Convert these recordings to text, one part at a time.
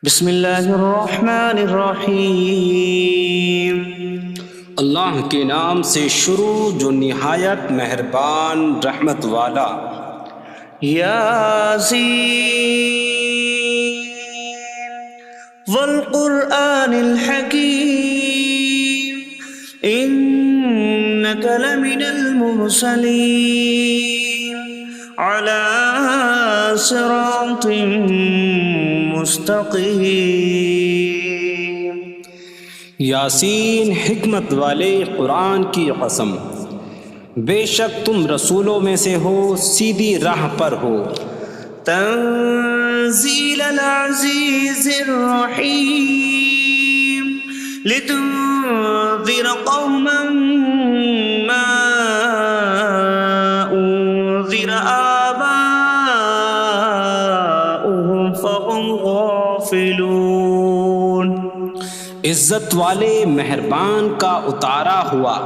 بسم اللہ الرحمن الرحیم۔ اللہ کے نام سے شروع جو نہایت مہربان رحمت والا۔ یاسین والقرآن الحکیم انک لمن المرسلین علی صراط مستقیم۔ یاسین حکمت والے قرآن کی قسم، بے شک تم رسولوں میں سے ہو، سیدھی راہ پر ہو۔ تنزیل العزیز الرحیم لتنذر قوما ما انذر آباؤهم فهم غافلون۔ عزت والے مہربان کا اتارا ہوا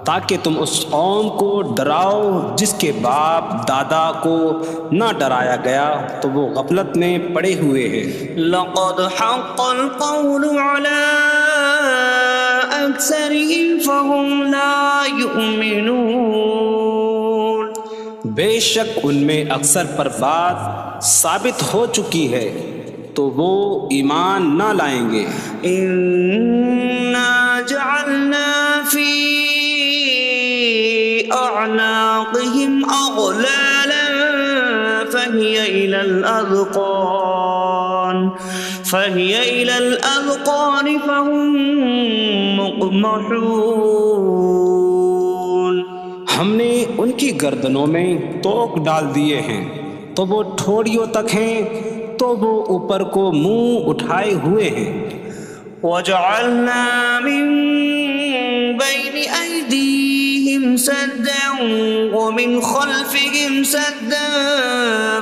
تاکہ تم اس قوم کو ڈراؤ جس کے باپ دادا کو نہ ڈرایا گیا تو وہ غفلت میں پڑے ہوئے ہیں۔ لقد حق القول على أكثرهم فهم لا يؤمنون۔ بے شک ان میں اکثر پر بات ثابت ہو چکی ہے تو وہ ایمان نہ لائیں گے۔ إنا جعلنا في أعناقهم أغلالا فهي إلى الأذقان فهم مقمحون۔ ہم نے ان کی گردنوں میں توق ڈال دیے ہیں تو وہ ٹھوڑیوں تک ہیں، تو وہ اوپر کو منہ اٹھائے ہوئے ہیں۔ وجعلنا من بين أيديهم سدا ومن خلفهم سدا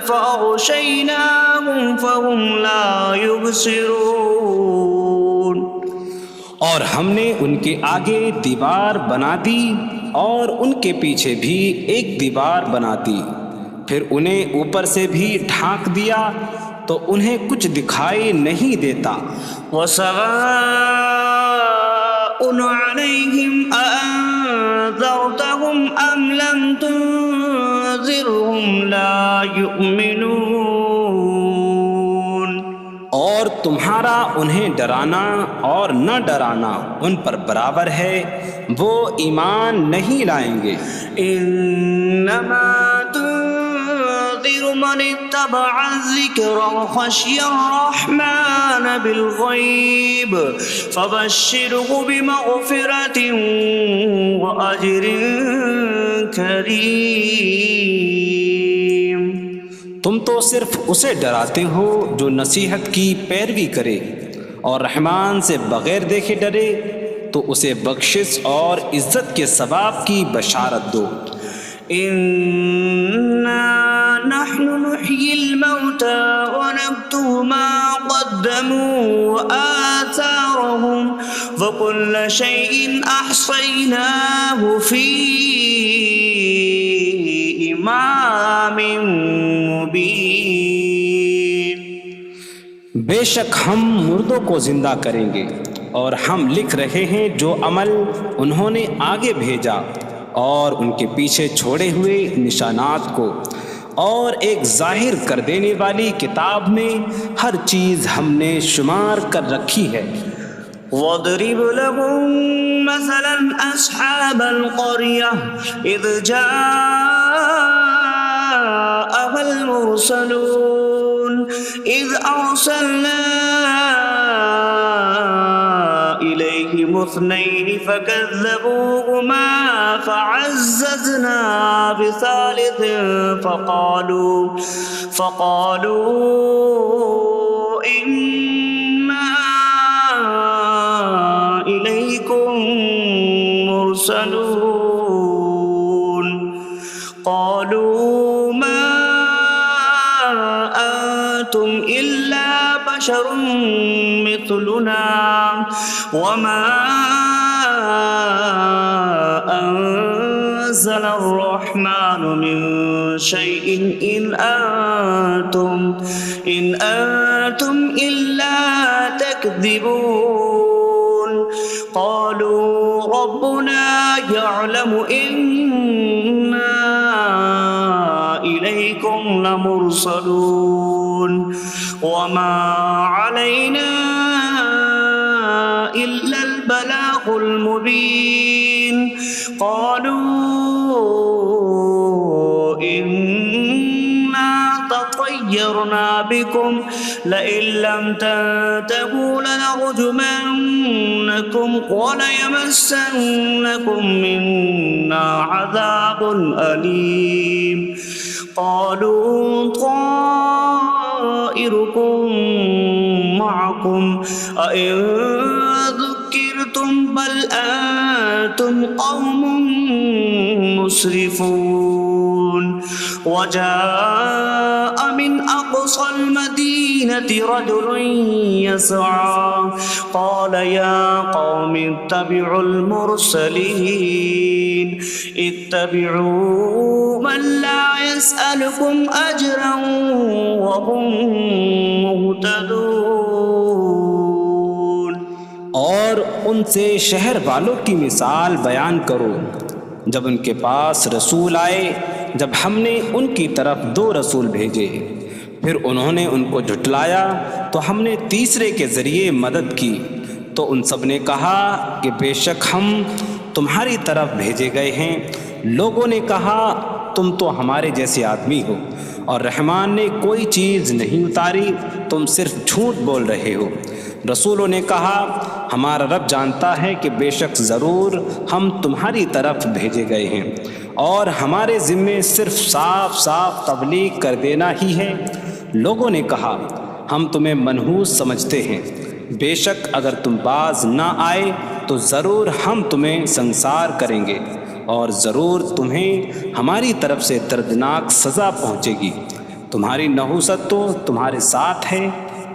فأغشيناهم فهم لا يبصرون۔ اور ہم نے ان کے آگے دیوار بنا دی اور ان کے پیچھے بھی ایک دیوار بنا دی، پھر انہیں اوپر سے بھی ڈھانک دیا تو انہیں کچھ دکھائی نہیں دیتا۔ وسواء عليهم أأنذرتهم أم لم تنذرهم لا يؤمنون۔ اور تمہارا انہیں ڈرانا اور نہ ڈرانا ان پر برابر ہے، وہ ایمان نہیں لائیں گے۔ انما تنذر من اتبع الذکر وخشی الرحمن بالغیب فبشره بمغفرة واجر کریم۔ تم تو صرف اسے ڈراتے ہو جو نصیحت کی پیروی کرے اور رحمان سے بغیر دیکھے ڈرے، تو اسے بخشش اور عزت کے ثواب کی بشارت دو۔ انا نحن نحيي الموتى ونكتب ما قدموا وآثارهم وكل شيء أحصيناه في إمام مبين۔ بے شک ہم مردوں کو زندہ کریں گے اور ہم لکھ رہے ہیں جو عمل انہوں نے آگے بھیجا اور ان کے پیچھے چھوڑے ہوئے نشانات کو، اور ایک ظاہر کر دینے والی کتاب میں ہر چیز ہم نے شمار کر رکھی ہے۔ وَاضْرِبْ لَهُم مَّثَلًا أَصْحَابَ الْقَرْيَةِ إِذْ جَاءَهَا الْمُرْسَلُونَ إِذْ أَرْسَلْنَا إِلَيْهِمُ اثْنَيْنِ فَكَذَّبُوهُمَا فَعَزَّزْنَا بِثَالِثٍ فَقَالُوا إِنَّا إِلَيْكُمْ مُرْسَلُونَ۔ قَالُوا مَا أَنتُمْ إِلَّا بَشَرٌ مِثْلُنَا وَمَا أَنتُمْ نزل الرحمن من شيء إن أنتم إلا تكذبون قالوا ربنا يعلم إنا إليكم لمرسلون وما علينا إلا البلاغ المبين قالوا إنا تطيرنا بكم لئن لم تنتهوا لنرجمنكم وليمسنكم منا عذاب أليم قالوا طائركم معكم أئن ذكرتم بل أنتم قوم مسرفون وجاء من أقصى المدينة رجل يسعى قال يا قوم اتبعوا المرسلين اتبعوا من لا يسألكم أجرا وهم مهتدون اور ان سے شہر والوں کی مثال بیان کرو جب ان کے پاس رسول آئے جب ہم نے ان کی طرف 2 رسول بھیجے پھر انہوں نے ان کو جھٹلایا تو ہم نے تیسرے کے ذریعے مدد کی تو ان سب نے کہا کہ بے شک ہم تمہاری طرف بھیجے گئے ہیں لوگوں نے کہا تم تو ہمارے جیسے آدمی ہو اور رحمان نے کوئی چیز نہیں اتاری تم صرف جھوٹ بول رہے ہو رسولوں نے کہا ہمارا رب جانتا ہے کہ بے شک ضرور ہم تمہاری طرف بھیجے گئے ہیں اور ہمارے ذمے صرف صاف صاف تبلیغ کر دینا ہی ہے لوگوں نے کہا ہم تمہیں منحوس سمجھتے ہیں بے شک اگر تم باز نہ آئے تو ضرور ہم تمہیں سنسار کریں گے اور ضرور تمہیں ہماری طرف سے دردناک سزا پہنچے گی تمہاری نحوست تو تمہارے ساتھ ہے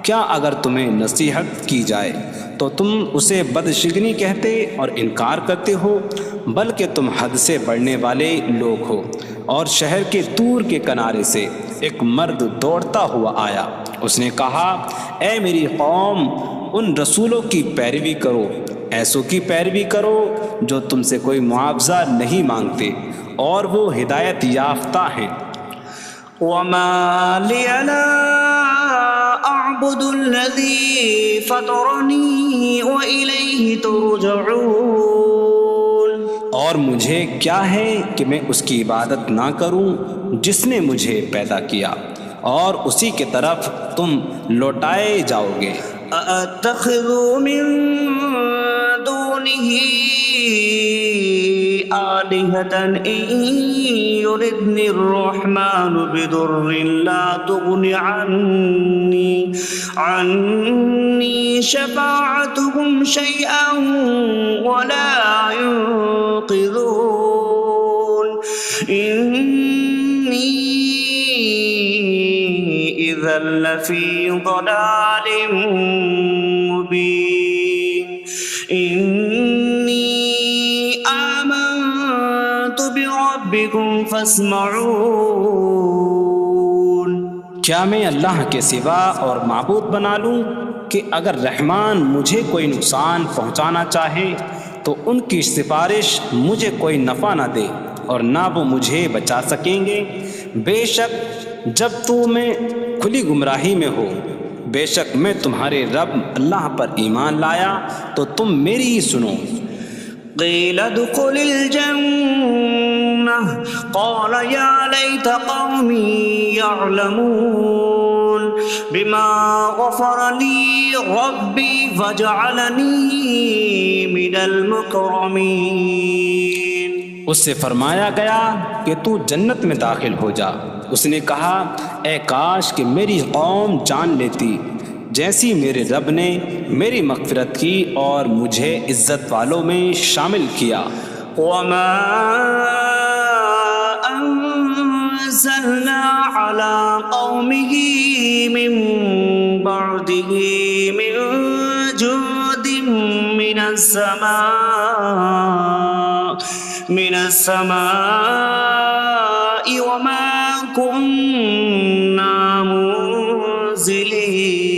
کیا اگر تمہیں نصیحت کی جائے تو تم اسے بدشگنی کہتے اور انکار کرتے ہو بلکہ تم حد سے بڑھنے والے لوگ ہو اور شہر کے دور کے کنارے سے ایک مرد دوڑتا ہوا آیا اس نے کہا اے میری قوم ان رسولوں کی پیروی کرو ایسوں کی پیروی کرو جو تم سے کوئی معاوضہ نہیں مانگتے اور وہ ہدایت یافتہ ہیں وما لي لا أعبد الذي فطرني وإليه ترجعون اور مجھے کیا ہے کہ میں اس کی عبادت نہ کروں جس نے مجھے پیدا کیا اور اسی کی طرف تم لوٹائے جاؤ گے أأتخذ من دونه آلهة إن يردني الرحمن بضر لا تغن عني شفاعتهم شيئا ولا ينقذون إني إذا لفي ضلال مبين إني آمنت بربكم فاسمعون کیا میں اللہ کے سوا اور معبود بنا لوں کہ اگر رحمان مجھے کوئی نقصان پہنچانا چاہے تو ان کی سفارش مجھے کوئی نفع نہ دے اور نہ وہ مجھے بچا سکیں گے بے شک جب میں کھلی گمراہی میں ہو بے شک میں تمہارے رب اللہ پر ایمان لایا تو تم میری ہی سنو قيل ادخل الجنة قال يا ليت قومي يعلمون بما غفر لي ربي فجعلني من المكرمين اس سے فرمایا گیا کہ تو جنت میں داخل ہو جا اس نے کہا اے کاش کہ میری قوم جان لیتی جیسی میرے رب نے میری مغفرت کی اور مجھے عزت والوں میں شامل کیا وما أنزلنا على قومه من بعده من جود من السماء من السماء وما كنا منزلين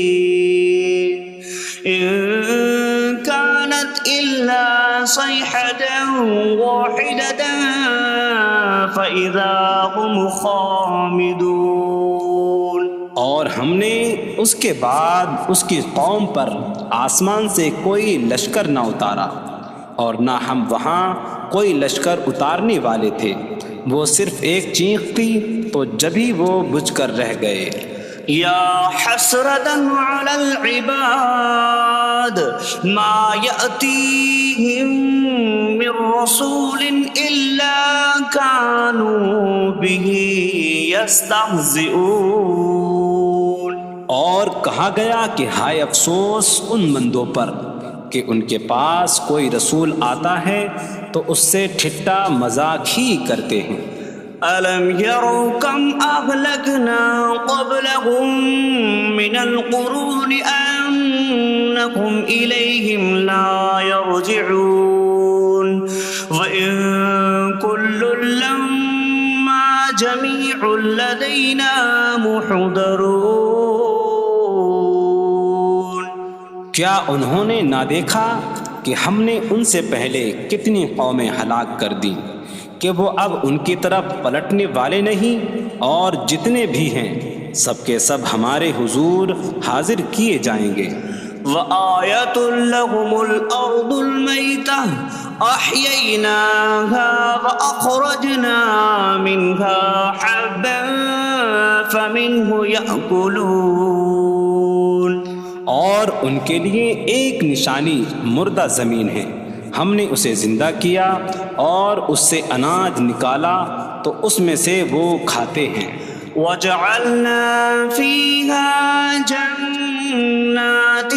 إن كانت إلا صيحة واحدة فإذا هم خامدون۔ اور ہم نے اس کے بعد اس کی قوم پر آسمان سے کوئی لشکر نہ اتارا، اور نہ ہم وہاں کوئی لشکر اتارنے والے تھے، وہ صرف ایک چیخ تھی تو جبھی وہ بجھ کر رہ گئے۔ یا حسرة على العباد ما يأتيهم من رسول إلا كانوا به يستهزئون۔ اور کہا گیا کہ ہائے افسوس ان بندوں پر کہ ان کے پاس کوئی رسول آتا ہے تو اس سے ٹھٹا مذاق ہی کرتے ہیں۔ أَلَمْ يَرَوْا كَمْ أَهْلَكْنَا قَبْلَهُمْ مِنَ الْقُرُونِ أَنَّكُمْ إِلَيْهِمْ لَا يَرْجِعُونَ وَإِن كُلٌّ لَّمَّا جَمِيعٌ لَّدَيْنَا مُحْضَرُونَ۔ کیا انہوں نے نہ دیکھا کہ ہم نے ان سے پہلے کتنی قومیں ہلاک کر دیں کہ وہ اب ان کی طرف پلٹنے والے نہیں، اور جتنے بھی ہیں سب کے سب ہمارے حضور حاضر کیے جائیں گے۔ وَآيَةٌ لَّهُمُ الْأَرْضُ الْمَيْتَةُ أَحْيَيْنَاهَا وَأَخْرَجْنَا مِنْهَا حَبًّا فَمِنْهُ يَأْكُلُونَ۔ اور ان کے لیے ایک نشانی مردہ زمین ہے، ہم نے اسے زندہ کیا اور اس سے اناج نکالا تو اس میں سے وہ کھاتے ہیں۔ وَجَعَلْنَا فِيهَا جَنَّاتٍ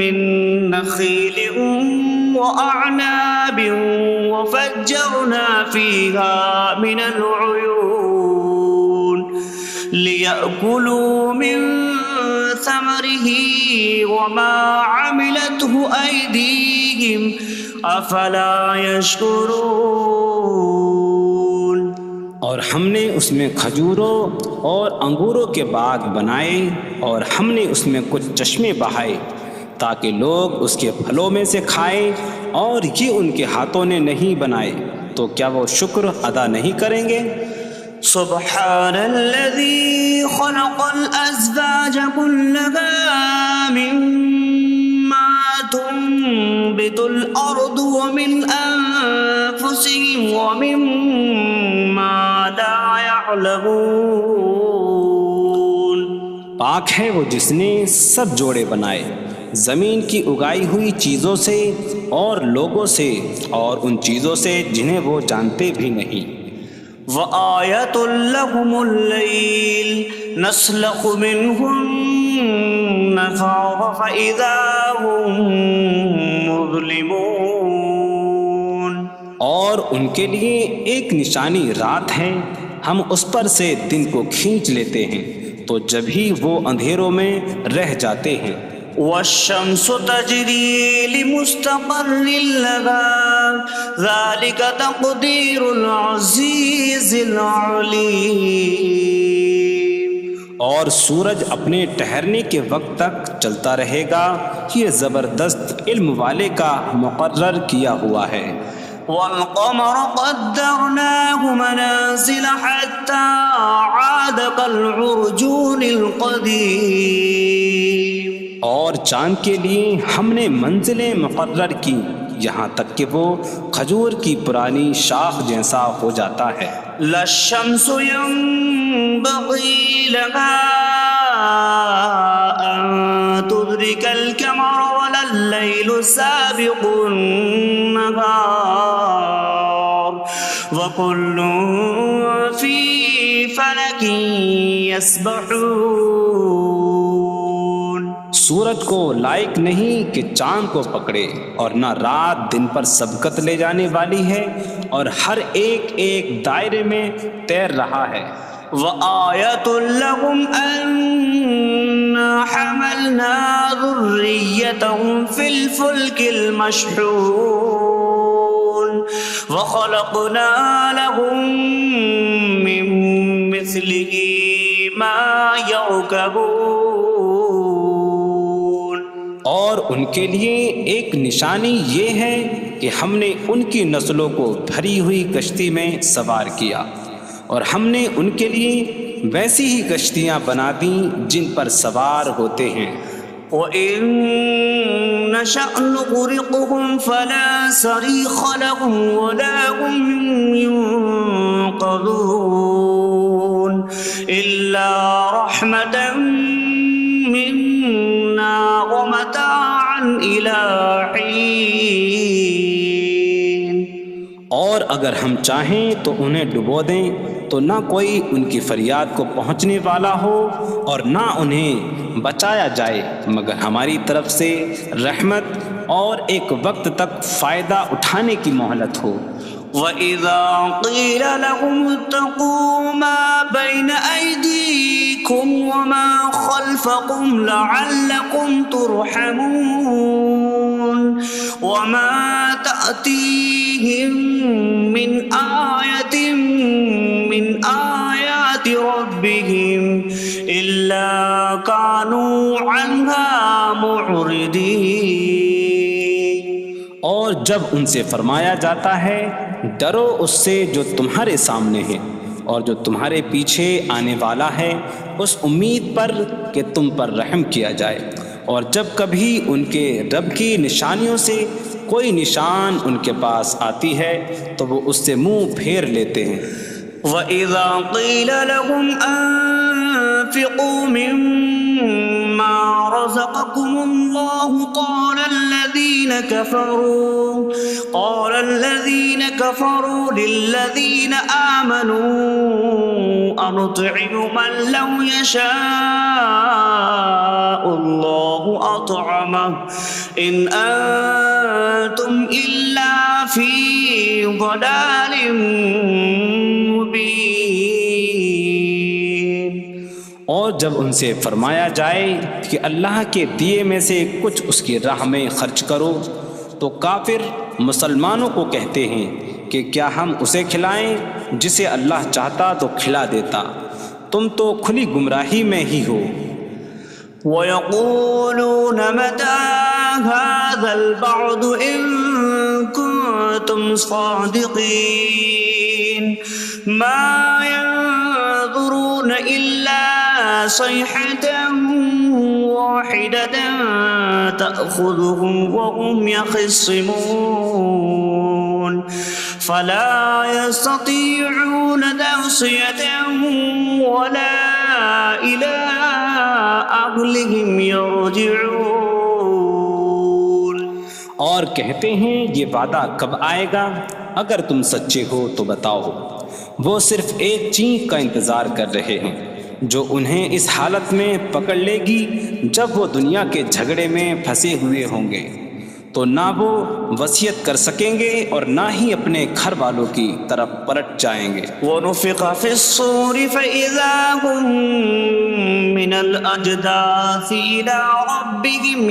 مِّن نَّخِيلٍ وَأَعْنَابٍ وَفَجَّرْنَا فِيهَا مِنَ الْعُيُونِ لِيَأْكُلُوا مِن ثَمَرِهِ وَمَا عَمِلَتْهُ أَيْدِيهِمْ أَفَلَا يَشْكُرُونَ۔ اور ہم نے اس میں کھجوروں اور انگوروں کے باغ بنائے، اور ہم نے اس میں کچھ چشمے بہائے تاکہ لوگ اس کے پھلوں میں سے کھائیں، اور یہ ان کے ہاتھوں نے نہیں بنائے، تو کیا وہ شکر ادا نہیں کریں گے؟ سبحان الذي خلق الأزواج كلها مما تنبت الأرض ومن أنفسهم ومما لا يعلمون۔ پاک ہے وہ جس نے سب جوڑے بنائے زمین کی اگائی ہوئی چیزوں سے اور لوگوں سے اور ان چیزوں سے جنہیں وہ جانتے بھی نہیں۔ وَآيَةٌ لَّهُمُ اللَّيْلُ نَسْلَخُ مِنْهُ النَّهَارَ فَإِذَا هُم مُظْلِمُونَ۔ اور ان کے لیے ایک نشانی رات ہے، ہم اس پر سے دن کو کھینچ لیتے ہیں تو جبھی وہ اندھیروں میں رہ جاتے ہیں۔ وَالشَّمْسُ تَجْرِي لِمُسْتَقَرٍّ لَّهَا ذَلِكَ تَقْدِيرُ الْعَزِيزِ الْعَلِيمِ۔ اور سورج اپنے ٹھہرنے کے وقت تک چلتا رہے گا، یہ زبردست علم والے کا مقرر کیا ہوا ہے۔ وَالْقَمَرَ قَدَّرْنَاهُ مَنَازِلَ حَتَّى عَادَ كَالْعُرْجُونِ الْقَدِيمِ۔ اور چاند کے لیے ہم نے منزلیں مقرر کی یہاں تک کہ وہ کھجور کی پرانی شاخ جیسا ہو جاتا ہے۔ لا الشمس ينبغي لها أن تدرك القمر ولا الليل سابق النهار وكل في فلك يسبحون۔ سورج کو لائق نہیں کہ چاند کو پکڑے، اور نہ رات دن پر سبقت لے جانے والی ہے، اور ہر ایک ایک دائرے میں تیر رہا ہے۔ وَآيَةٌ لَّهُمْ أَنَّا حَمَلْنَا ذُرِّيَّتَهُمْ فِي الْفُلْكِ الْمَشْحُونِ۔ وخلقنا لهم من مثله ما يركبون. اور ان کے لیے ایک نشانی یہ ہے کہ ہم نے ان کی نسلوں کو بھری ہوئی کشتی میں سوار کیا، اور ہم نے ان کے لیے ویسی ہی کشتیاں بنا دیں جن پر سوار ہوتے ہیں. وَإِن نَّشَأْ نُغْرِقْهُمْ فَلَا صَرِيخَ لَهُمْ وَلَا هُمْ يُنقَذُونَ إِلَّا رَحْمَةً مِّنَّا وَمَتَاعًا إِلَىٰ حِينٍ. اور اگر ہم چاہیں تو انہیں ڈبو دیں تو نہ کوئی ان کی فریاد کو پہنچنے والا ہو اور نہ انہیں بچایا جائے مگر ہماری طرف سے رحمت اور ایک وقت تک فائدہ اٹھانے کی مہلت ہو. وَإِذَا قِيلَ لَهُمُ اتَّقُوا مَا بَيْنَ أَيْدِيكُمْ وَمَا خَلْفَكُمْ لَعَلَّكُمْ تُرْحَمُونَ وَمَا تَأْتِيهِم مِّنْ آيَةٍ مِّنْ آيَاتِ رَبِّهِمْ إِلَّا كَانُوا عَنْهَا مُعْرِضِينَ. اور جب ان سے فرمایا جاتا ہے ڈرو اس سے جو تمہارے سامنے ہے اور جو تمہارے پیچھے آنے والا ہے، اس امید پر کہ تم پر رحم کیا جائے، اور جب کبھی ان کے رب کی نشانیوں سے کوئی نشان ان کے پاس آتی ہے تو وہ اس سے منہ پھیر لیتے ہیں. وَإِذَا قِيلَ لَهُمْ أَنفِقُوا مِمَّا رَزَقَكُمُ اللَّهُ قَالَ الَّذِينَ كَفَرُوا لِلَّذِينَ آمَنُوا أَنُطْعِمُ مَن لَّوْ يَشَاءُ اللَّهُ أَطْعَمَهُ إِنْ أَنتُمْ إِلَّا فِي ضَلَالٍ مبین. اور جب ان سے فرمایا جائے کہ اللہ کے دیے میں سے کچھ اس کی راہ میں خرچ کرو تو کافر مسلمانوں کو کہتے ہیں کہ کیا ہم اسے کھلائیں جسے اللہ چاہتا تو کھلا دیتا، تم تو کھلی گمراہی میں ہی ہو. وَيَقُولُونَ مَتَىٰ هَٰذَا الْوَعْدُ إِن كُنتُمْ صَادِقِينَ مَا يَنظُرُونَ إِلَّا صَيْحَةً وَاحِدَةً تَأْخُذُهُمْ وَهُمْ يَخِصِّمُونَ فَلَا يَسْتَطِيعُونَ تَوْصِيَةً وَلَا إِلَىٰ أَهْلِهِمْ يَرْجِعُونَ. اور کہتے ہیں یہ وعدہ کب آئے گا؟ اگر تم سچے ہو تو بتاؤ. وہ صرف ایک چینک کا انتظار کر رہے ہیں جو انہیں اس حالت میں پکڑ لے گی جب وہ دنیا کے جھگڑے میں پھنسے ہوئے ہوں گے، تو نہ وہ وصیت کر سکیں گے اور نہ ہی اپنے گھر والوں کی طرف پلٹ جائیں گے. وَنُفِخَ فِي الصُّورِ فَإِذَا هُم مِّنَ الْأَجْدَاثِ إِلَىٰ رَبِّهِمْ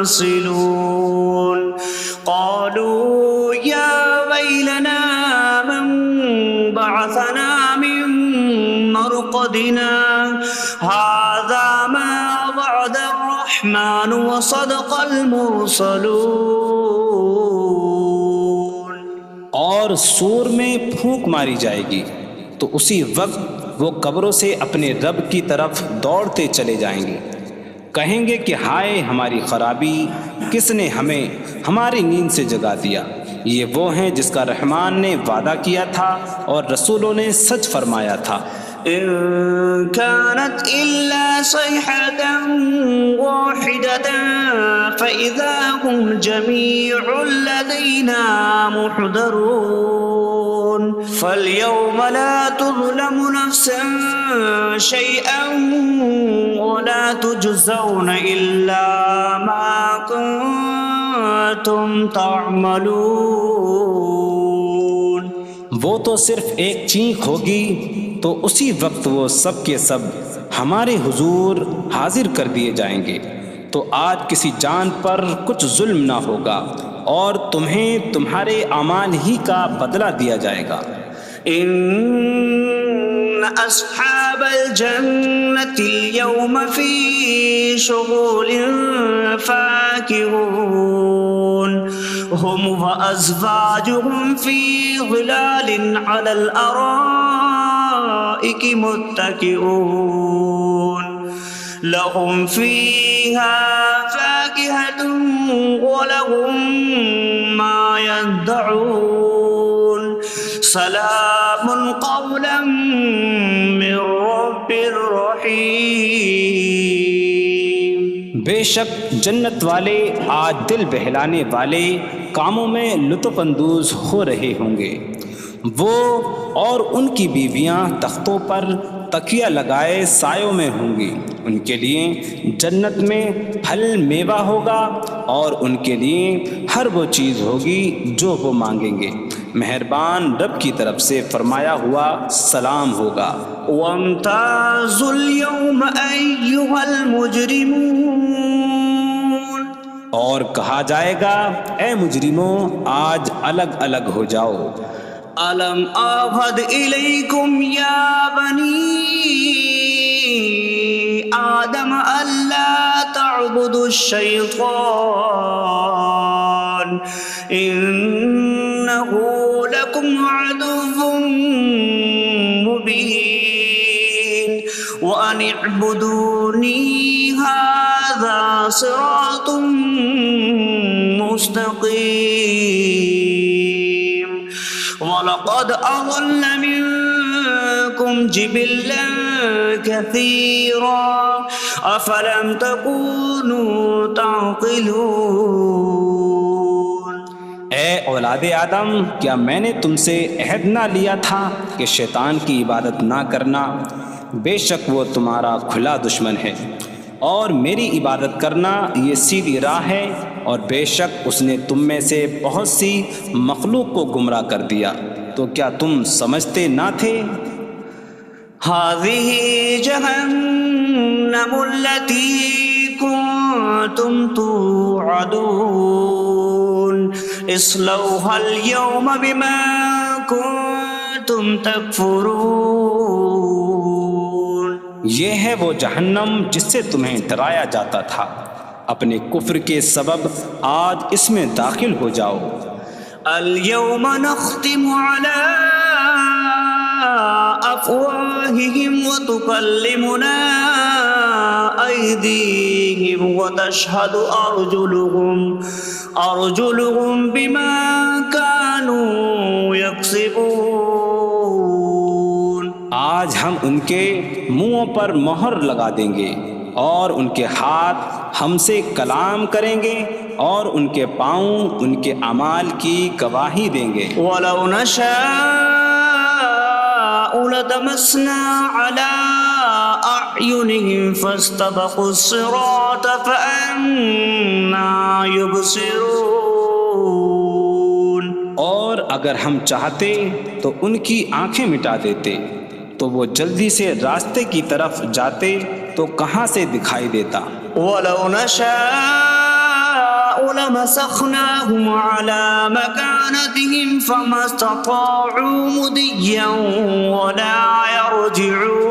يَنسِلُونَ قَالُوا يَا وَيْلَنَا مَن بَعَثَنَا مِن مَّرْقَدِنَا هَٰذَا مَا وَعَدَ الرَّحْمَٰنُ وَصَدَقَ الْمُرْسَلُونَ. اور سور میں پھونک ماری جائے گی تو اسی وقت وہ قبروں سے اپنے رب کی طرف دوڑتے چلے جائیں گے، کہیں گے کہ ہائے ہماری خرابی، کس نے ہمیں ہماری نیند سے جگا دیا. یہ وہ ہیں جس کا رحمان نے وعدہ کیا تھا اور رسولوں نے سچ فرمایا تھا. إن كانت إلا صيحة واحدة فإذا هم جميع لدينا محضرون. فاليوم لا تظلم نفس شيئا ولا تجزون إلا ما كنتم تعملون. وہ تو صرف ایک چینک ہوگی تو اسی وقت وہ سب کے سب ہمارے حضور حاضر کر دیے جائیں گے، تو آج کسی جان پر کچھ ظلم نہ ہوگا اور تمہیں تمہارے اعمال ہی کا بدلہ دیا جائے گا۔ إن أصحاب الجنة اليوم في شغل فاكهون هم وأزواجهم في ظلال على الأرائك متكئون لهم فيها فاكهة ولهم ما يدعون سلام قولا من رب رحیم۔ بے شک جنت والے آج دل بہلانے والے کاموں میں لطف اندوز ہو رہے ہوں گے۔ وہ اور ان کی بیویاں تختوں پر تکیہ لگائے سایوں میں ہوں گی۔ ان کے لیے جنت میں پھل میوہ ہوگا اور ان کے لیے ہر وہ چیز ہوگی جو وہ مانگیں گے۔ مہربان رب کی طرف سے فرمایا ہوا سلام ہوگا۔ وامتازوا اليوم أيها المجرمون، اور کہا جائے گا اے مجرموں آج الگ الگ ہو جاؤ۔ ألم أعهد إليكم يا بني آدم ألا تعبدوا الشيطان إنه لكم عدو مبين وأن اعبدوني هذا صراط مستقيم وَلَقَدْ أَضَلَّ مِنكُمْ جِبِلًّا كَثِيرًا أَفَلَمْ تَكُونُوا تَعْقِلُونَ۔ اے اولاد آدم، کیا میں نے تم سے عہد نہ لیا تھا کہ شیطان کی عبادت نہ کرنا؟ بے شک وہ تمہارا کھلا دشمن ہے، اور میری عبادت کرنا یہ سیدھی راہ ہے، اور بے شک اس نے تم میں سے بہت سی مخلوق کو گمراہ کر دیا، تو کیا تم سمجھتے نہ تھے؟ هذه جهنم التي كنتم توعدون اصلوها اليوم بما كنتم تكفرون۔ یہ ہے وہ جہنم جس سے تمہیں ڈرایا جاتا تھا، اپنے کفر کے سبب آج اس میں داخل ہو جاؤ۔ اليوم نختم على أفواههم وتكلمنا أيديهم وتشهد أرجلهم بما كانوا يكسبون۔ آج ہم ان کے منہوں پر مہر لگا دیں گے، اور ان کے ہاتھ ہم سے کلام کریں گے، اور ان کے پاؤں ان کے اعمال کی گواہی دیں گے۔ وَلَوْ نَشَاءُ لَطَمَسْنَا عَلَىٰ أَعْيُنِهِمْ فَاسْتَبَقُوا الصِّرَاطَ فَأَنَّىٰ يُبْصِرُونَ۔ اور اگر ہم چاہتے تو ان کی آنکھیں مٹا دیتے، تو وہ جلدی سے راستے کی طرف جاتے تو کہاں سے دکھائی دیتا۔ وَلَوْ نَشَاءُ لَمَسَخْنَاهُمْ عَلَىٰ مَكَانَتِهِمْ فَمَا اسْتَطَاعُوا مُضِيًّا وَلَا يَرْجِعُونَ۔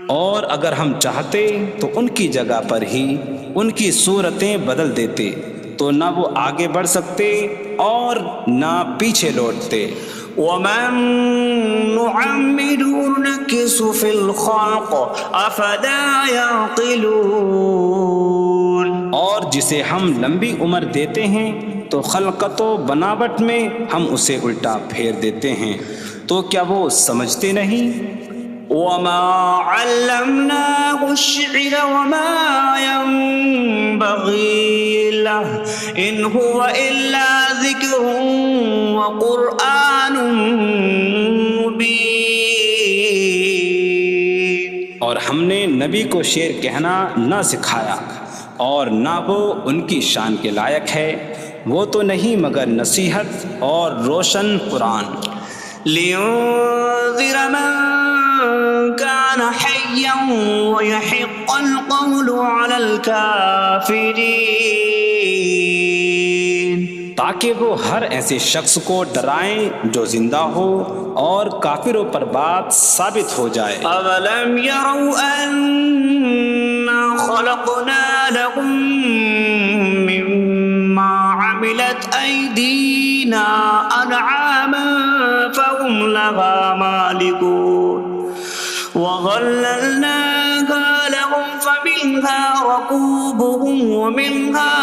اور اگر ہم چاہتے تو ان کی جگہ پر ہی ان کی صورتیں بدل دیتے، تو نہ وہ آگے بڑھ سکتے اور نہ پیچھے لوٹتے۔ وَمَن نُّعَمِّرْهُ نُنَكِّسْهُ فِي الْخَلْقِ أَفَلَا يَعْقِلُونَ۔ اور جسے ہم لمبی عمر دیتے ہیں تو خلقت و بناوٹ میں ہم اسے الٹا پھیر دیتے ہیں، تو کیا وہ سمجھتے نہیں؟ وَمَا عَلَّمْنَاهُ الشِّعْرَ وَمَا يَنبَغِي لَهُ إِنْ هُوَ إِلَّا ذِكْرٌ وَقُرْآنٌ مُّبِينٌ۔ اور ہم نے نبی کو شعر کہنا نہ سکھایا، اور نہ وہ ان کی شان کے لائق ہے، وہ تو نہیں مگر نصیحت اور روشن قرآن۔ لِيُنذِرَ مَن كَانَ حَيًّا حيا ويحق القول على الكافرين تاکہ وہ ہر ایسے شخص کو ڈرائیں جو زندہ ہو اور کافروں پر بات ثابت ہو جائے۔ أولم يروا أنا خلقنا لهم مما عملت أيدينا أنعاما فهم لها مالكون وظللناها لهم فمنها ركوبهم ومنها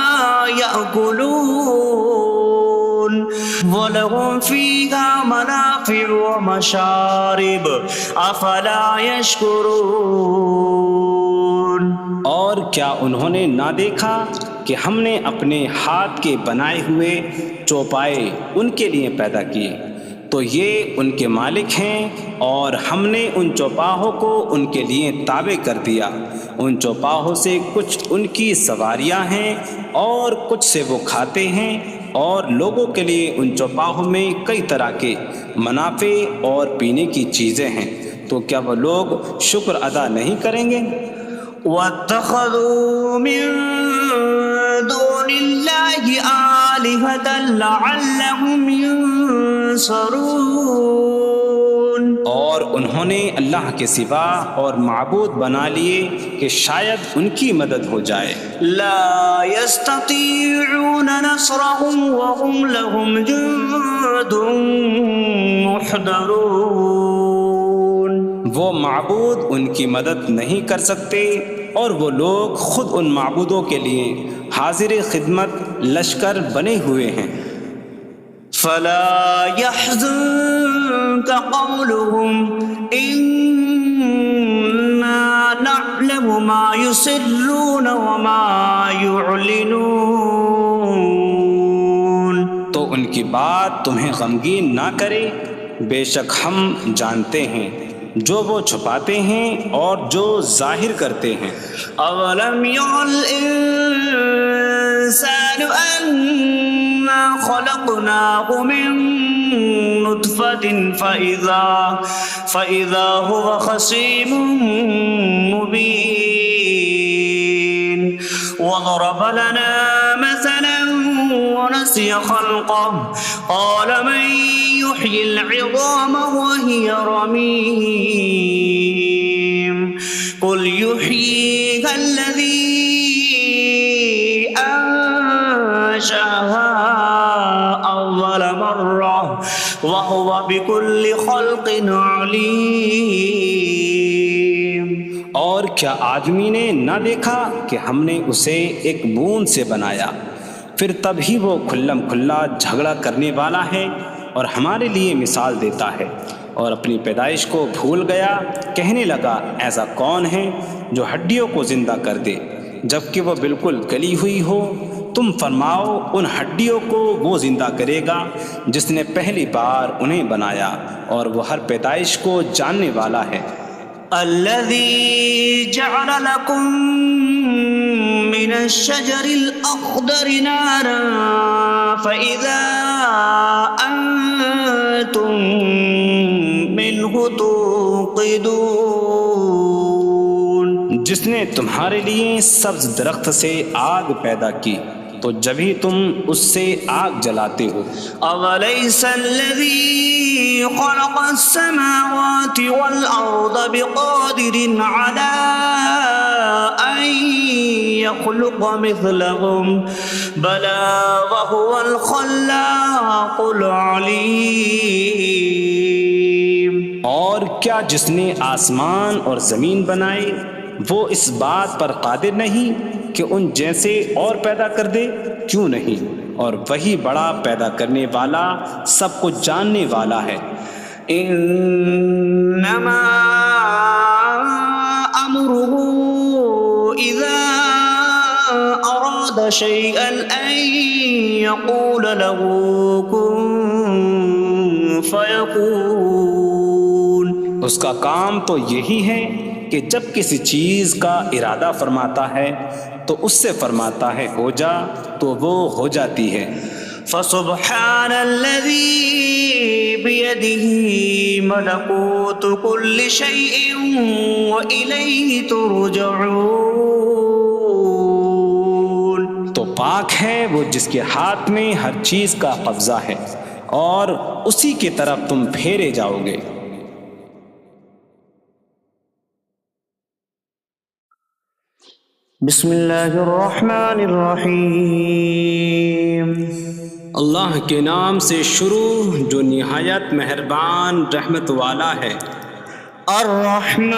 يأكلون وَلَهُمْ فِيهَا مَنَافِعُ وَمَشَارِبُ أَفَلَا يَشْكُرُونَ۔ اور کیا انہوں نے نہ دیکھا کہ ہم نے اپنے ہاتھ کے بنائے ہوئے چوپائے ان کے لیے پیدا کیے، تو یہ ان کے مالک ہیں، اور ہم نے ان چوپاہوں کو ان کے لیے تابع کر دیا۔ ان چوپاہوں سے کچھ ان کی سواریاں ہیں اور کچھ سے وہ کھاتے ہیں، اور لوگوں کے لیے ان چوپاہوں میں کئی طرح کے منافع اور پینے کی چیزیں ہیں، تو کیا وہ لوگ شکر ادا نہیں کریں گے؟ وَاتَّخَذُوا مِن دُونِ اللَّهِ آلِهَةً لَعَلَّهُمْ يُنصَرُونَ۔ اور انہوں نے اللہ کے سوا اور معبود بنا لیے کہ شاید ان کی مدد ہو جائے۔ لا يستطيعون نصرهم وهم لهم جند محضرون۔ وہ معبود ان کی مدد نہیں کر سکتے، اور وہ لوگ خود ان معبودوں کے لیے حاضر خدمت لشکر بنے ہوئے ہیں۔ فلا يحزنك قولهم إنا نعلم ما يسرون وما يعلنون۔ تو ان کی بات تمہیں غمگین نہ کرے، بے شک ہم جانتے ہیں جو وہ چھپاتے ہیں اور جو ظاہر کرتے ہیں۔ اولم ير الانسان انا خلقناه من نطفة فإذا هو خصيم مبين وضرب لنا مثلا ونسي خلقه قال من يحيي العظام وهي رميم قل يحييها الذي أنشأها أول مرة وهو بكل خلق عليم۔ اور کیا آدمی نے نہ دیکھا کہ ہم نے اسے ایک بوند سے بنایا، پھر تب ہی وہ کھلم کھلا جھگڑا کرنے والا ہے اور ہمارے لیے مثال دیتا ہے، اور اپنی پیدائش کو بھول گیا، کہنے لگا ایسا کون ہے جو ہڈیوں کو زندہ کر دے جبکہ وہ بالکل گلی ہوئی ہو؟ تم فرماؤ ان ہڈیوں کو وہ زندہ کرے گا جس نے پہلی بار انہیں بنایا، اور وہ ہر پیدائش کو جاننے والا ہے۔ الذي جعل لكم من الشجر الأخضر نارا فإذا أنتم منه توقدون۔ جس نے تمہارے لیے سبز درخت سے آگ پیدا کی تو جبھی تم اس سے آگ جلاتے ہو۔ أَوَلَيْسَ الَّذِي خَلَقَ السَّمَاوَاتِ وَالْأَرْضَ بِقَادِرٍ عَلَىٰ أَن يَخْلُقَ مِثْلَهُم بَلَىٰ وَهُوَ الْخَلَّاقُ الْعَلِيمُ۔ اور کیا جس نے آسمان اور زمین بنائے وہ اس بات پر قادر نہیں کہ ان جیسے اور پیدا کر دے؟ کیوں نہیں، اور وہی بڑا پیدا کرنے والا سب کچھ جاننے والا ہے۔ انما امره اذا اراد شيئا ان يقول له كن فيكون۔ اس کا کام تو یہی ہے کہ جب کسی چیز کا ارادہ فرماتا ہے تو اس سے فرماتا ہے ہو جا، تو وہ ہو جاتی ہے۔ فسبحان الذي بيده ملكوت كل شيء وإليه ترجعون. تو پاک ہے وہ جس کے ہاتھ میں ہر چیز کا قبضہ ہے اور اسی کی طرف تم پھیرے جاؤ گے. بسم اللہ الرحمن الرحیم. اللہ کے نام سے شروع جو نہایت مہربان رحمت والا ہے. الرحمن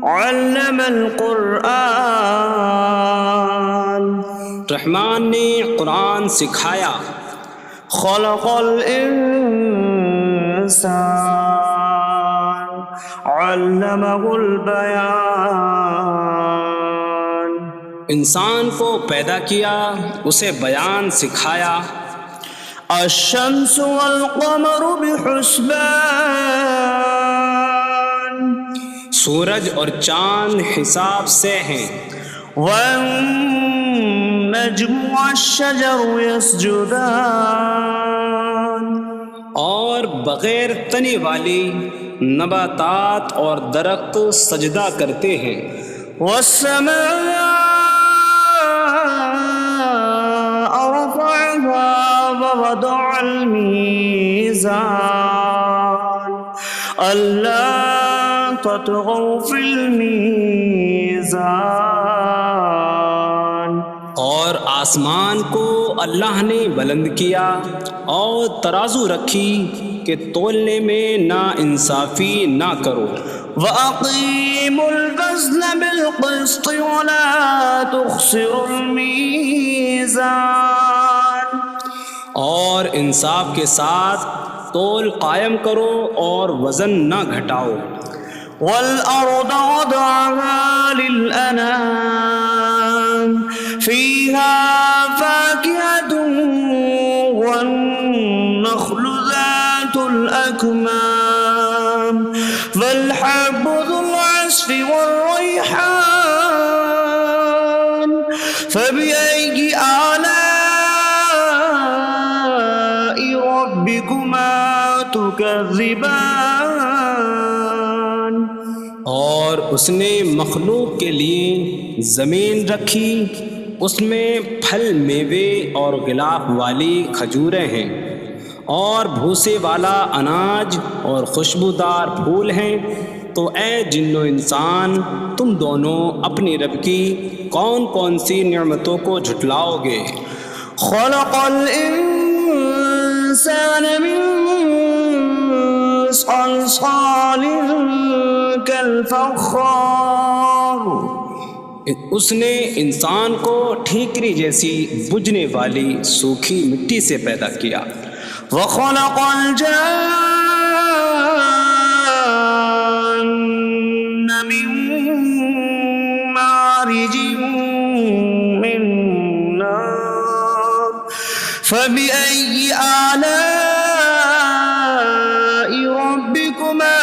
علم القرآن. رحمان نے قرآن سکھایا. خلق الانسان علمہ البیان. انسان کو پیدا کیا اسے بیان سکھایا. الشمس والقمر بحسبان. سورج اور چاند حساب سے ہیں. والنجم والشجر يسجدان. اور بغیر تنے والی نباتات اور درخت سجدہ کرتے ہیں. والسماء رفعها ووضع الميزان ألا تطغوا في الميزان. اور آسمان کو اللہ نے بلند کیا اور ترازو رکھی کہ تولنے میں نا انصافی نہ کرو. وَأَقِيمُوا الْوَزْنَ بِالْقِسْطِ وَلَا تُخْسِرُوا الْمِيزَانَ. اور انصاف کے ساتھ تول قائم کرو اور وزن نہ گھٹاؤ. وَالْأَرْضَ وَضَعَهَا لِلْأَنَامِ فِيهَا فَاكِهَةٌ وَالنَّخْلُ ذَاتُ الْأَكْمَامِ وَالْحَبُّ ذُو الْعَصْفِ وَالرَّيْحَانُ فَبِأَيِّ آلَاءِ رَبِّكُمَا تُكَذِّبَانِ. اور اس نے مخلوق کے لیے زمین رکھی، اس میں پھل میوے اور غلاف والی کھجوریں ہیں اور بھوسے والا اناج اور خوشبودار پھول ہیں. تو اے جن و انسان تم دونوں اپنی رب کی کون کون سی نعمتوں کو جھٹلاؤ گے. خلق الانسان من صلصال کالفخار. اس نے انسان کو ٹھیکری جیسی بجھنے والی سوکھی مٹی سے پیدا کیا. وخلق الجان من مارج من نار فبأي آلاء ربكما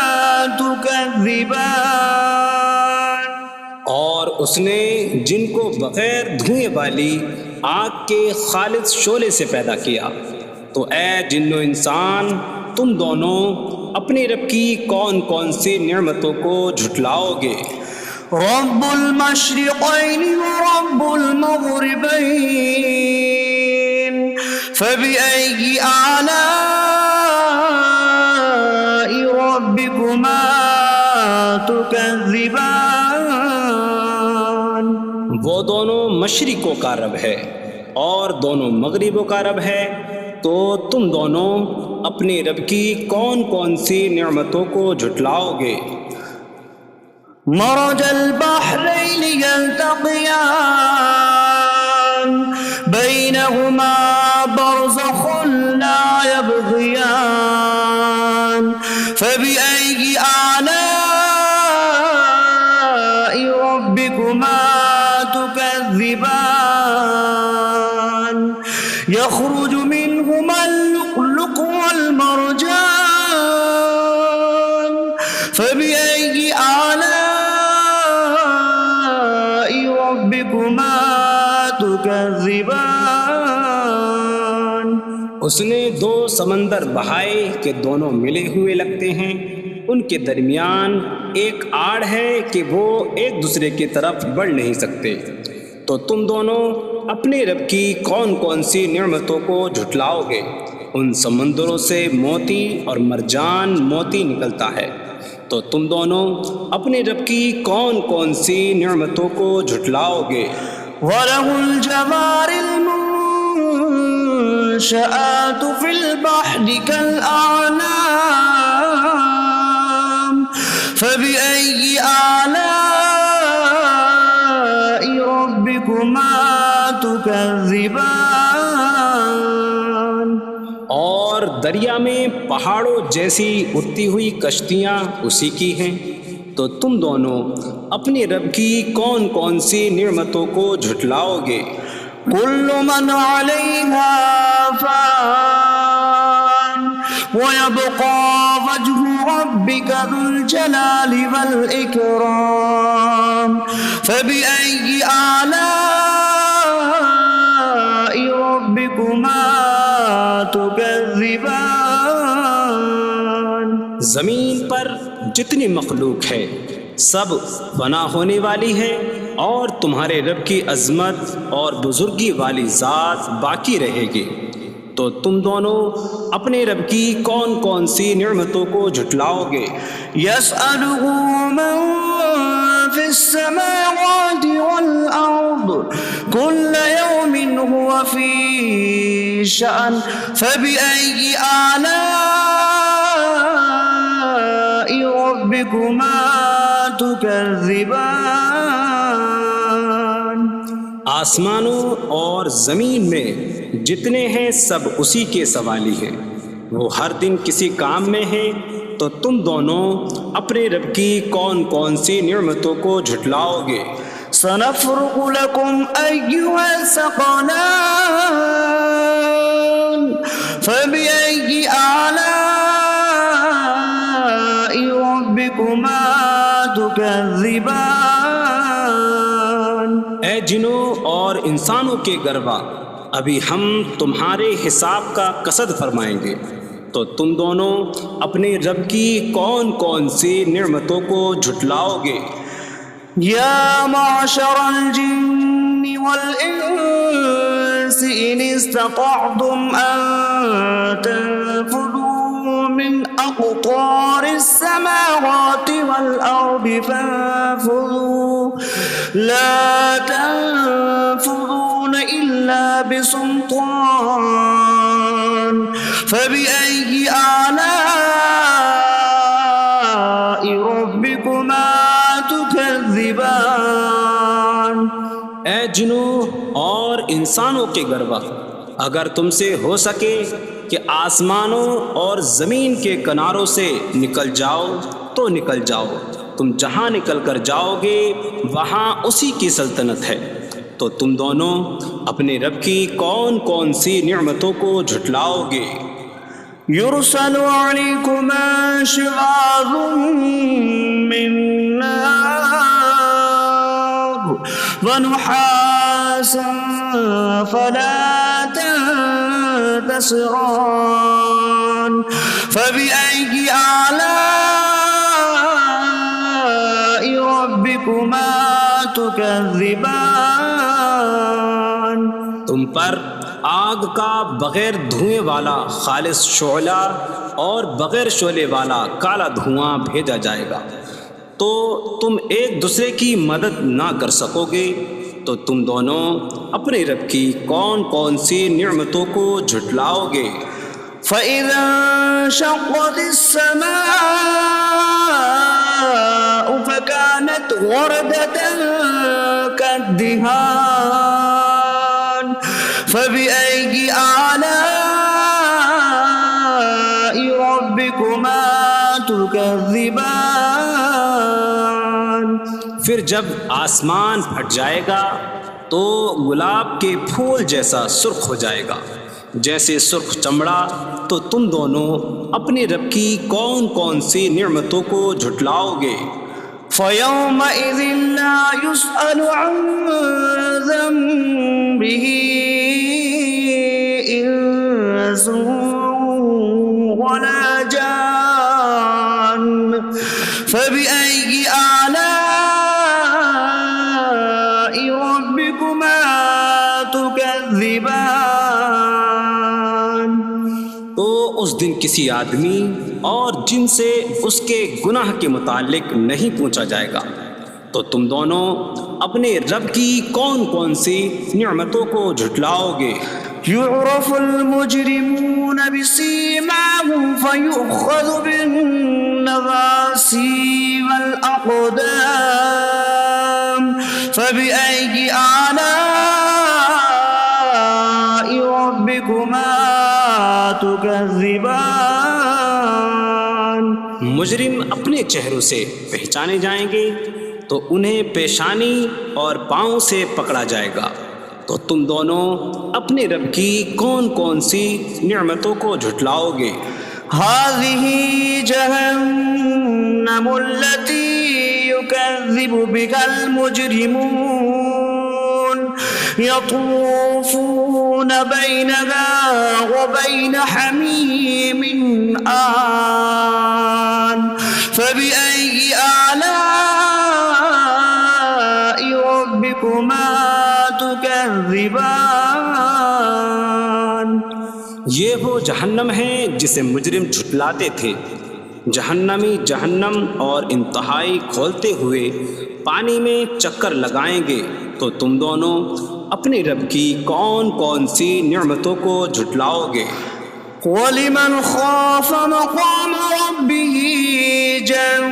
تكذبان. اور اس نے جن کو بغیر دھوئیں والی آگ کے خالص شعلے سے پیدا کیا. تو اے جن و انسان تم دونوں اپنی رب کی کون کون سی نعمتوں کو جھٹلاؤ گے. رب المشرقین ورب المغربین فبأي آلاء ربكما تكذبان. وہ دونوں مشرقوں کا رب ہے اور دونوں مغربوں کا رب ہے. تو تم دونوں اپنی رب کی کون کون سی نعمتوں کو جھٹلاؤ گے. مرج البحرین یلتقیان بینہما برزخ لا یبغیان فبأي آلاء ربكما تكذبان. يخرج منهما اللؤلؤ والمرجان فبأي آلاء ربكما تكذبان. اس نے 2 سمندر بہائے کہ دونوں ملے ہوئے لگتے ہیں، ان کے درمیان ایک آڑ ہے کہ وہ ایک دوسرے کی طرف بڑھ نہیں سکتے، تو تم دونوں اپنے رب کی کون کون سی نعمتوں کو جھٹلاؤ گے؟ ان سمندروں سے موتی اور مرجان موتی نکلتا ہے، تو تم دونوں اپنے رب کی کون کون سی نعمتوں کو جھٹلاؤ گے؟ وَلَهُ الْجَوَارِ الْمُنشَآتُ فِي الْبَحْرِ كَالْأَعْلَامِ فَبِأَيِّ آلَاءِ رَبِّكُمَا تُكَذِّبَانِ۔ اور دریا میں پہاڑوں جیسی اڑتی ہوئی کشتیاں اسی کی ہیں، تو تم دونوں اپنے رب کی کون کون سی نعمتوں کو جھٹلاؤ گے؟ كل من عليها فان ويبقى وجه ربك ذو الجلال والإكرام فبأي آلاء ربكما تكذبان۔ زمین پر جتنی مخلوق ہے سب فنا ہونے والی ہے، اور تمہارے رب کی عظمت اور بزرگی والی ذات باقی رہے گی، تو تم دونوں اپنے رب کی کون کون سی نعمتوں کو جھٹلاؤ گے؟ يسأله من في السماوات والأرض كل يوم هو في شأن فبأي آلاء ربكما تكذبان۔ آسمانوں اور زمین میں جتنے ہیں سب اسی کے سوالی ہیں، وہ ہر دن کسی کام میں ہیں، تو تم دونوں اپنے رب کی کون کون سی نعمتوں کو جھٹلاؤ گے؟ سنفرغ لكم أيها الثقلان فبأي آلاء ربكما تكذبان۔ اے جنوں اور انسانوں کے گروہ، ابھی ہم تمہارے حساب کا قصد فرمائیں گے، تو تم دونوں اپنے رب کی کون کون سی نعمتوں کو جھٹلاؤ گے؟ يا معشر الجن والإنس إن استطعتم أن تنفذوا من أقطار السماوات والأرض فانفذوا لا تنفذون إلا بسلطان فبأي آلاء ربكما تكذبان۔ اے جنوں اور انسانوں کے گروہ، اگر تم سے ہو سکے کہ آسمانوں اور زمین کے کناروں سے نکل جاؤ تو نکل جاؤ، تم جہاں نکل کر جاؤ گے وہاں اسی کی سلطنت ہے، تو تم دونوں اپنے رب کی کون کون سی نعمتوں کو جھٹلاؤ گے؟ يرسل عليكما شواظ من نار ونحاسا فلا تنتصران فبأي آلاء ربكما تكذبان۔ تم پر آگ کا بغیر دھوئیں والا خالص شعلہ اور بغیر شعلے والا کالا دھواں بھیجا جائے گا، تو تم ایک دوسرے کی مدد نہ کر سکو گے، تو تم دونوں اپنے رب کی کون کون سی نعمتوں کو جھٹلاؤ گے؟ فَإِذَا انشَقَّتِ السَّمَاءُ فَكَانَتْ وَرْدَةً كَالدِّهَانِ فَبِأَيِّ آلَاءِ رَبِّكُمَا تُكَذِّبَانِ۔ پھر جب آسمان پھٹ جائے گا تو گلاب کے پھول جیسا سرخ ہو جائے گا، جیسے سرخ چمڑا، تو تم دونوں اپنے رب کی کون کون سی نعمتوں کو جھٹلاؤ گے؟ فَيَوْمَئِذٍ لَا يُسْأَلُ عَنْ ذَنبِهِ ولا جان فبأي آلاء ربكما تكذبان. تو اس دن کسی آدمی اور جن سے اس کے گناہ کے متعلق نہیں پوچھا جائے گا. تو تم دونوں اپنے رب کی کون کون سی نعمتوں کو جھٹلاؤ گے؟ يعرف المجرمون بسيماهم فيؤخذ بالنواصي والأقدام فبأي آلاء ربكما تكذبان. مجرم اپنے چہروں سے پہچانے جائیں گے تو انہیں پیشانی اور پاؤں سے پکڑا جائے گا. تو تم دونوں اپنے رب کی کون کون سی نعمتوں کو جھٹلاؤ گے؟ هذه جهنم التي يكذب بها المجرمون يطوفون بينها وبين حميم آن فبأي آلاء ربكما تكذبان. یہ وہ جہنم ہے جسے مجرم جھٹلاتے تھے. جہنمی جہنم اور انتہائی کھولتے ہوئے پانی میں چکر لگائیں گے. تو تم دونوں اپنے رب کی کون کون سی نعمتوں کو جھٹلاؤ گے؟ وَلِمَنْ خَافَ مَقَامَ رَبِّهِ جَنَّتَانِ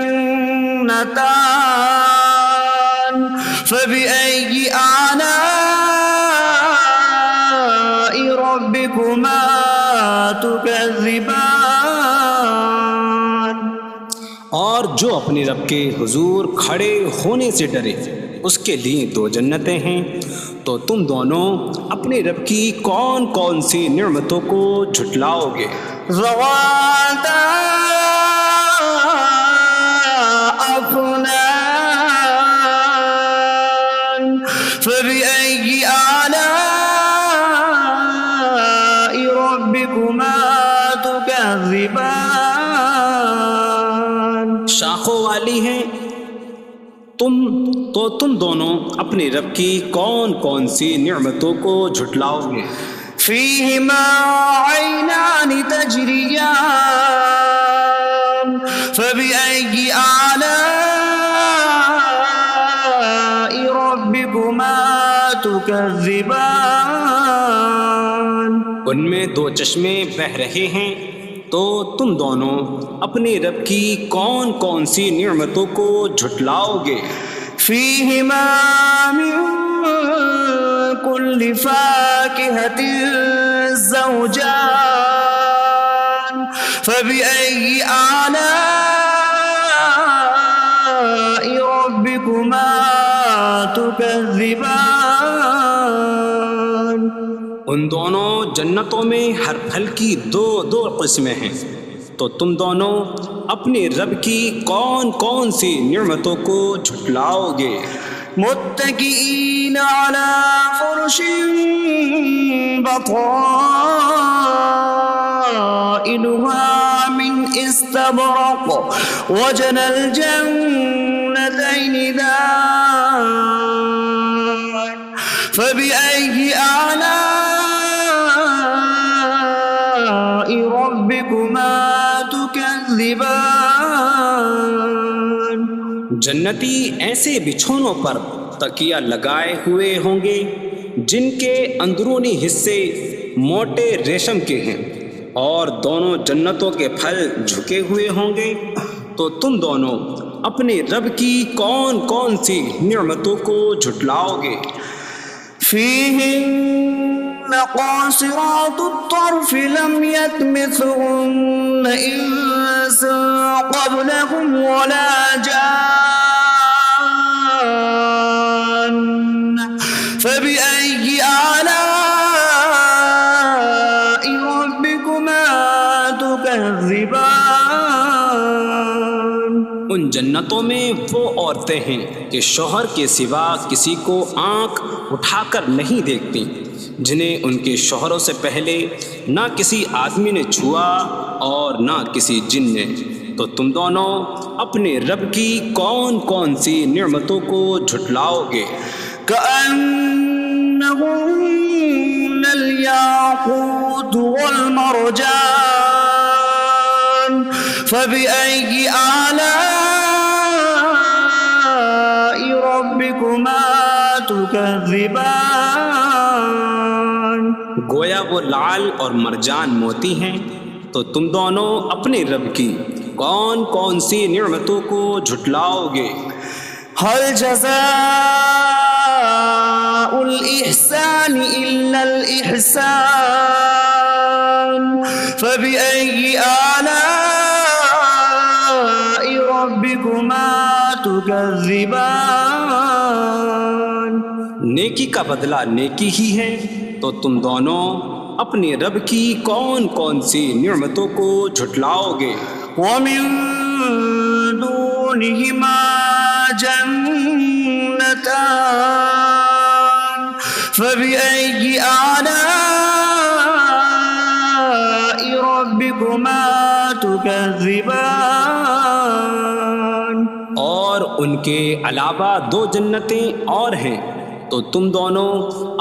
فَبِأَيِّ آلَاءِ رَبِّكُمَا تُكَذِّبَانِ. اور جو اپنے رب کے حضور کھڑے ہونے سے ڈرے اس کے لیے 2 جنتیں ہیں. تو تم دونوں اپنے رب کی کون کون سی نعمتوں کو جھٹلاؤ گے؟ ذواتا أفنان فبأي آلاء ربكما تكذبان. شاخوں والی ہیں. تم دونوں اپنے رب کی کون کون سی نعمتوں کو جھٹلاؤ گے؟ فيهما عينان تجريان فبأي آلاء ربكما تكذبان. ان میں 2 چشمے بہہ رہے ہیں. تو تم دونوں اپنے رب کی کون کون سی نعمتوں کو جھٹلاؤ گے؟ فيهما من كل فاكهة زوجان فبأي آلاء ربكما تكذبان. ان دونوں جنتوں میں ہر پھل کی 2 قسمیں ہیں. تو تم دونوں اپنے رب کی کون کون سی نعمتوں کو جھٹلاؤ گے؟ متكئين على فرش بطائنها من استبرق وجنى الجنتين دان فبأي آلاء ربكما تكذبان. جنتی ایسے بچھونوں پر تکیہ لگائے ہوئے ہوں گے جن کے اندرونی حصے موٹے ریشم کے ہیں اور دونوں جنتوں کے پھل جھکے ہوئے ہوں گے. تو تم دونوں اپنے رب کی کون کون سی نعمتوں کو جھٹلاؤ گے؟ فيهن قاصرات الطرف لم يطمثهن إنس قبلهم ولا جان فبأي آلاء ربكما تكذبان. ان جنتوں میں وہ عورتیں ہیں کہ شوہر کے سوا کسی کو آنکھ اٹھا کر نہیں دیکھتی جنہیں ان کے شوہروں سے پہلے نہ کسی آدمی نے چھوا اور نہ کسی جن نے، تو تم دونوں اپنے رب کی کون کون سی نعمتوں کو جھٹلاؤ گے؟ كأنهن الياقوت والمرجان فبأي آلاء ربكما تكذبان؟ گویا وہ لعل اور مرجان موتی ہیں، تو تم دونوں اپنے رب کی کون کون سی نعمتوں کو جھٹلاؤ گے؟ هل جزاء الإحسان إلا الإحسان فبأي آلاء ربكما تكذبان؟ نیکی کا بدلہ نیکی ہی ہے، تو تم دونوں اپنے رب کی کون کون سی نعمتوں کو جھٹلاؤ گے؟ ومن دونهما جنتان فبأي آلاء ربكما تكذبان؟ اور ان کے علاوہ دو جنتیں اور ہیں، تو تم دونوں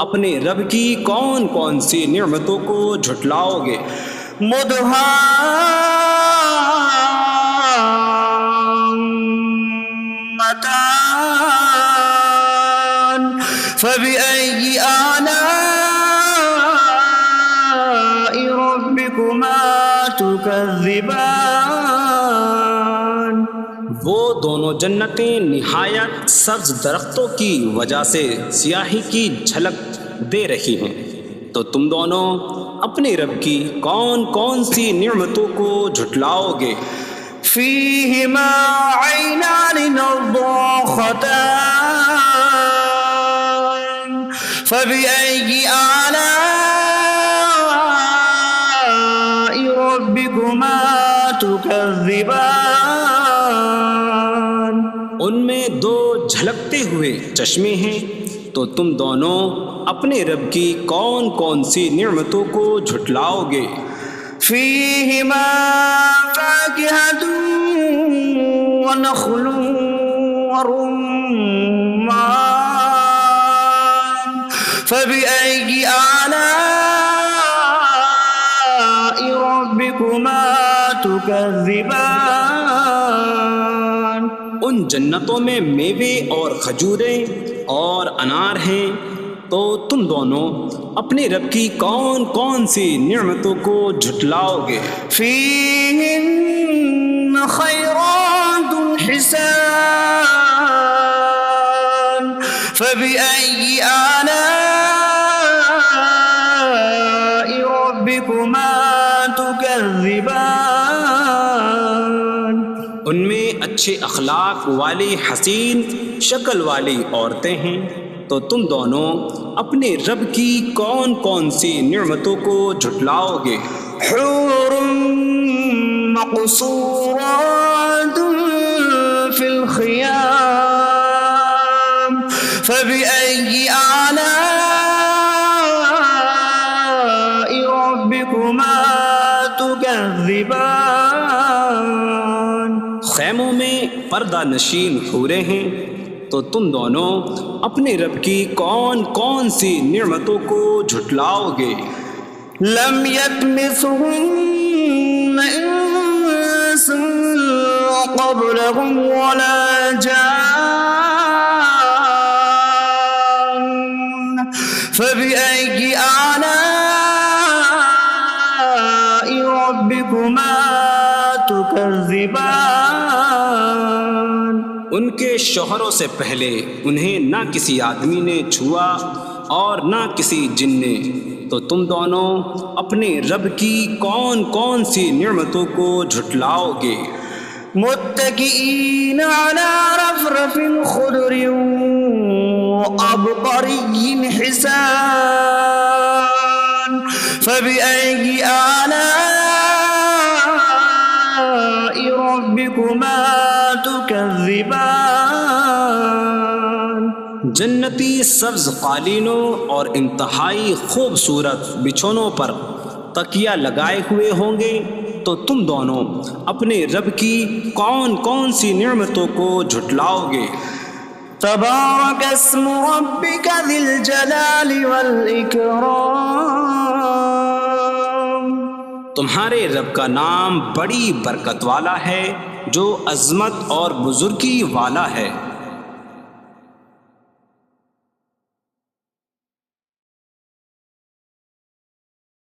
اپنے رب کی کون کون سی نعمتوں کو جھٹلاؤ گے؟ مدهامتان فبأي آلاء ربكما تكذبان؟ وہ دونوں جنتیں نہایت سبز درختوں کی وجہ سے سیاہی کی جھلک دے رہی ہیں، تو تم دونوں اپنے رب کی کون کون سی نعمتوں کو جھٹلاؤ گے؟ فيهما عينان نضاختان فبأي آلاء ربكما تكذبان؟ ان میں دو جھلکتے ہوئے چشمے ہیں، تو تم دونوں اپنے رب کی کون کون سی نعمتوں کو جھٹلاؤ گے؟ فيهما فاكهة ونخل ورمان فبأي آلاء ربكما تكذبان؟ ان جنتوں میں میوے اور کھجوریں اور انار ہیں، تو تم دونوں اپنے رب کی کون کون سی نعمتوں کو جھٹلاؤ گے؟ فيهن خيرات حسان فبأي آلاء ربكما تكذبان؟ ان میں اچھے اخلاق والی حسین شکل والی عورتیں ہیں، تو تم دونوں اپنے رب کی کون کون سی نعمتوں کو جھٹلاؤ گے؟ حور مقصورات في الخيام فبأي آلاء ربكما تكذبان؟ خیموں میں پردہ نشین حوریں ہیں، تو تم دونوں اپنے رب کی کون کون سی نعمتوں کو جھٹلاؤ گے؟ لم يطمثهن انس قبلهم ولا جان فبأي آلاء ربكما تكذبان؟ ان کے شوہروں سے پہلے انہیں نہ کسی آدمی نے چھوا اور نہ کسی جن نے، تو تم دونوں اپنے رب کی کون کون سی نعمتوں کو جھٹلاؤ گے؟ متكئين على رفرف خضر وعبقري حسان فبأي آلاء ربكما تكذبان؟ جنتی سبز قالینوں اور انتہائی خوبصورت بچھونوں پر تکیہ لگائے ہوئے ہوں گے، تو تم دونوں اپنے رب کی کون کون سی نعمتوں کو جھٹلاؤ گے؟ تبارک اسم ربک ذی الجلال والاکرام، تمہارے رب کا نام بڑی برکت والا ہے، جو عظمت اور بزرگی والا ہے۔